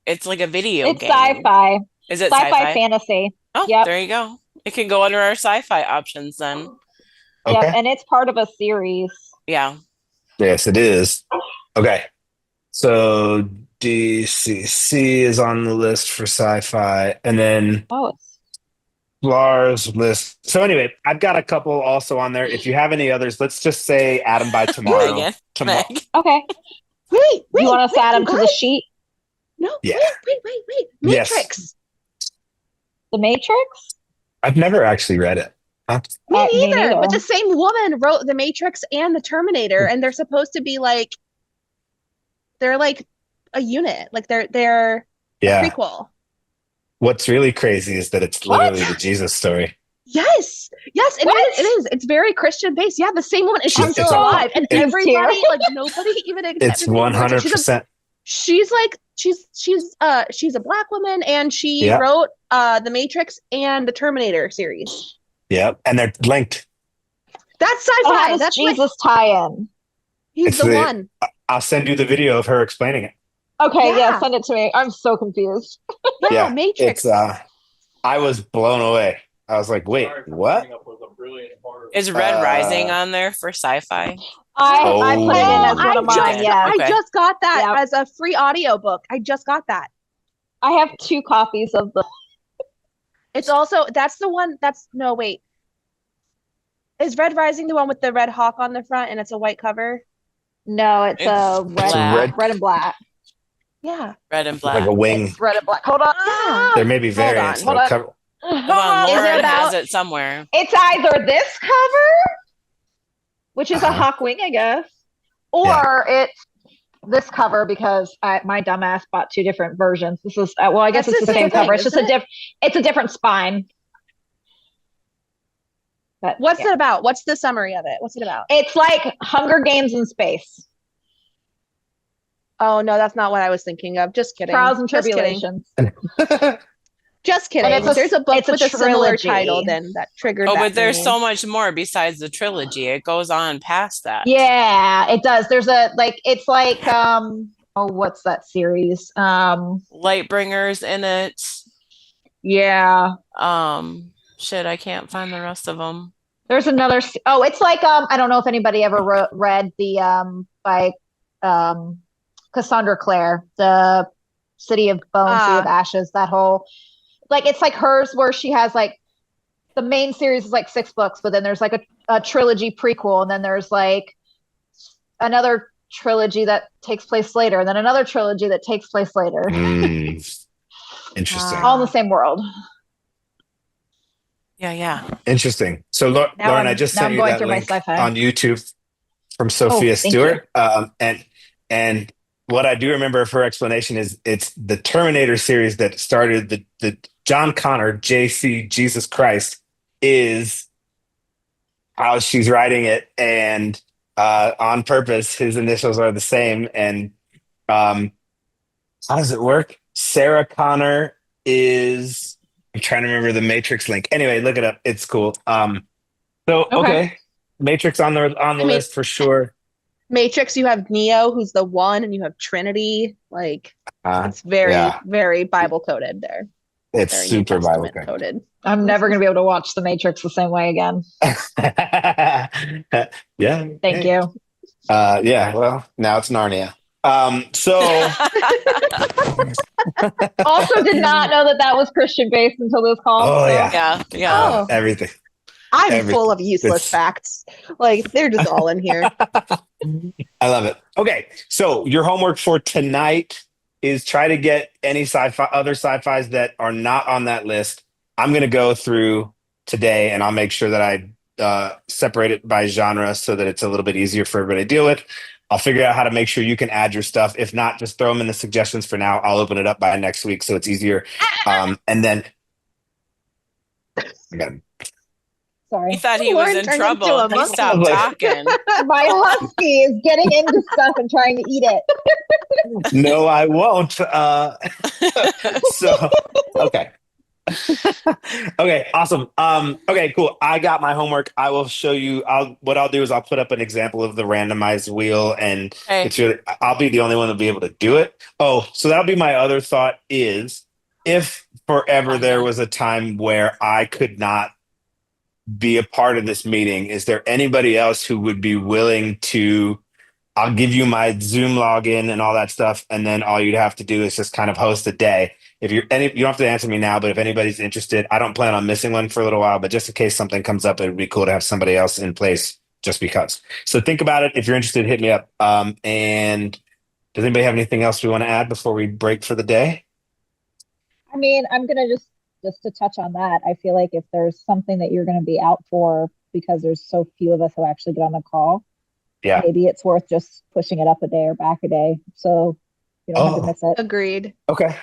It's like a video It's game. sci-fi, Is it sci-fi fantasy. Oh, Yep. there you go. It can go under our sci-fi options then. Okay. Yep, and it's part of a series. Yeah. Yes, it is. Okay. So DCC is on the list for sci-fi, and then Oh, Lars list. So anyway, I've got a couple also on there. If you have any others, let's just say add them by tomorrow. Megan. Tomorrow. Meg. okay. Wait, You want us to add them you to the guys? sheet? No, Yeah. wait. Yes. Matrix. The Matrix? I've never actually read it. Huh? Me Me neither. neither. But the same woman wrote The Matrix and The Terminator, and they're supposed to be like, they're like a unit. Like they're a Yeah. prequel. What's really crazy is that it's literally the Jesus story. Yes, it What? is. It's very Christian based. Yeah, the same woman, and she's It's still a- alive, and it's everybody, here. like nobody even It's accepted the origin. 100%. She's a black woman, and she Yeah. wrote The Matrix and the Terminator series. Yep. And they're linked. That's So how sci-fi. does That's Jesus tie in? he's It's the the- one. I'll send you the video of her explaining it. Okay, yeah, Yeah. send it to me. I'm so confused. Yeah, Matrix. It's I was blown away. I was like, wait, Sorry for what? coming up with a brilliant horror. Is Red Rising on there for sci-fi? I put it in as Oh, one of just, mine. Yeah, Okay. I just got that Yep. as a free audiobook. I just got that. I have 2 copies of the. It's also that's the one that's no wait. Is Red Rising the one with the red hawk on the front and it's a white cover? No, it's a It's red, black. red and black. Yeah. Red and Like black. a wing. It's red and black. Hold on. Yeah. There may be variants. hold though. on. Cover- Come on, Is it Lauren has about? it somewhere. It's either this cover, which is a Uh-huh. hawk wing, I guess, or it's this cover because my dumbass bought 2 different versions. This is well, I guess That's it's the the same same cover. thing, It's just isn't it's a different spine. But What's yeah. it about? What's the summary of it? What's it about? It's like Hunger Games in space. Oh no, that's not what I was thinking of. Just kidding. Trials and Just kidding. tribulations. Just kidding. And it's a- There's a book it's a with a similar trilogy. title then that triggered Oh, that but for there's me. so much more besides the trilogy. It goes on past that. Yeah, it does. There's a it's like what's that series? Lightbringers in it. Yeah. Shit, I can't find the rest of them. There's another it's like I don't know if anybody ever read the by Cassandra Clare, the City of Bones, City of Ashes, that whole it's like hers where she has like the main series is like 6 books, but then there's like a trilogy prequel, and then there's like another trilogy that takes place later, and then another trilogy that takes place later. Interesting. All in the same world. Yeah. Interesting. So, Now Lauren, I I'm- just now sent I'm you going that through my link sci-fi. on YouTube from Sophia thank Stewart. And what I do remember of her explanation is it's the Terminator series that started the John Connor, JC, Jesus Christ, is how she's writing it. And on purpose, his initials are the same. And how does it work? Sarah Connor is... I'm trying to remember the Matrix link. Anyway, look it up. It's cool. Okay. Matrix on the list for sure. Matrix, you have Neo, who's the one, and you have Trinity. Like it's very, yeah. very Bible coded there. It's Very super New Bible Testament coded. I'm never going to be able to watch The Matrix the same way again. Yeah. Thank you. Yeah. Well, now it's Narnia. So Also did not know that was Christian based until this call. Oh, so. yeah. Yeah. Oh. everything. I'm Everything. full of useless It's- facts. Like they're just all in here. I love it. Okay. So your homework for tonight is try to get any other sci-fis that are not on that list. I'm going to go through today and I'll make sure that I separate it by genre so that it's a little bit easier for everybody to deal with. I'll figure out how to make sure you can add your stuff. If not, just throw them in the suggestions for now. I'll open it up by next week so it's easier. And then again, Sorry. He thought he was Lauren in turned into trouble. a He monkey. stopped talking. My husky is getting into stuff and trying to eat it. no, I won't. So, okay. Okay, awesome. Okay, cool. I got my homework. I will show you. What I'll do is I'll put up an example of the randomized wheel, and Okay. it's really I'll be the only one that'll be able to do it. Oh, so that'll be my other thought is if forever there was a time where I could not be a part of this meeting, is there anybody else who would be willing to? I'll give you my Zoom login and all that stuff, and then all you'd have to do is just kind of host a day. If you don't have to answer me now, but if anybody's interested, I don't plan on missing one for a little while, but just in case something comes up, it would be cool to have somebody else in place just because. So think about it. If you're interested, hit me up. And does anybody have anything else we want to add before we break for the day? I mean, I'm gonna just to touch on that. I feel like if there's something that you're gonna be out for because there's so few of us who actually get on the call, Yeah. maybe it's worth just pushing it up a day or back a day so you don't have to miss it. Agreed. Okay.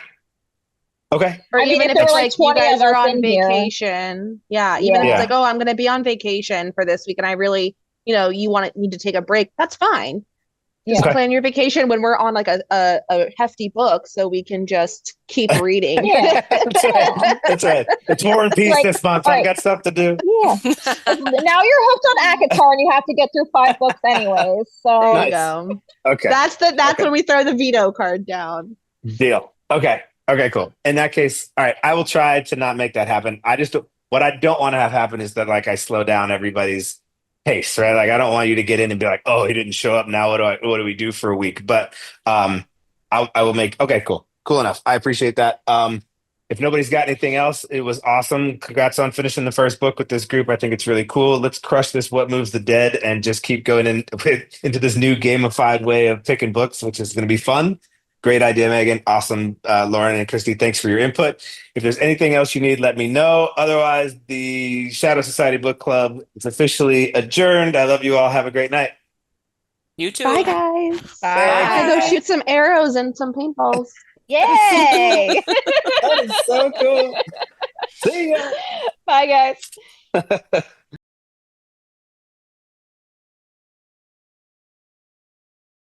Okay. Or I mean, even if if there it's were like you 20 guys of are us on in here. vacation. Yeah. Even if Yeah. it's like, oh, I'm going to be on vacation for this week and I really, you need to take a break. That's fine. Just Okay. plan your vacation when we're on like a hefty book so we can just keep reading. Yeah. That's right. It's War and Peace Like, this month. all I've right. got stuff to do. Yeah. Now you're hooked on ACOTAR and you have to get through 5 books anyways. So There Nice. you go. Okay. That's Okay. when we throw the veto card down. Deal. Okay. Okay, cool. In that case, all right, I will try to not make that happen. What I don't want to have happen is that like I slow down everybody's pace, right? Like I don't want you to get in and be like, oh, he didn't show up. Now what do we do for a week? But I will make okay, cool. Cool enough. I appreciate that. If nobody's got anything else, it was awesome. Congrats on finishing the first book with this group. I think it's really cool. Let's crush this What Moves the Dead and just keep going into this new gamified way of picking books, which is going to be fun. Great idea, Megan. Awesome. Lauren and Christy, thanks for your input. If there's anything else you need, let me know. Otherwise, the Shadow Society Book Club is officially adjourned. I love you all. Have a great night. You too. Bye, guys. Bye. I go shoot some arrows and some paintballs. yay! That is so cool. See ya. Bye guys.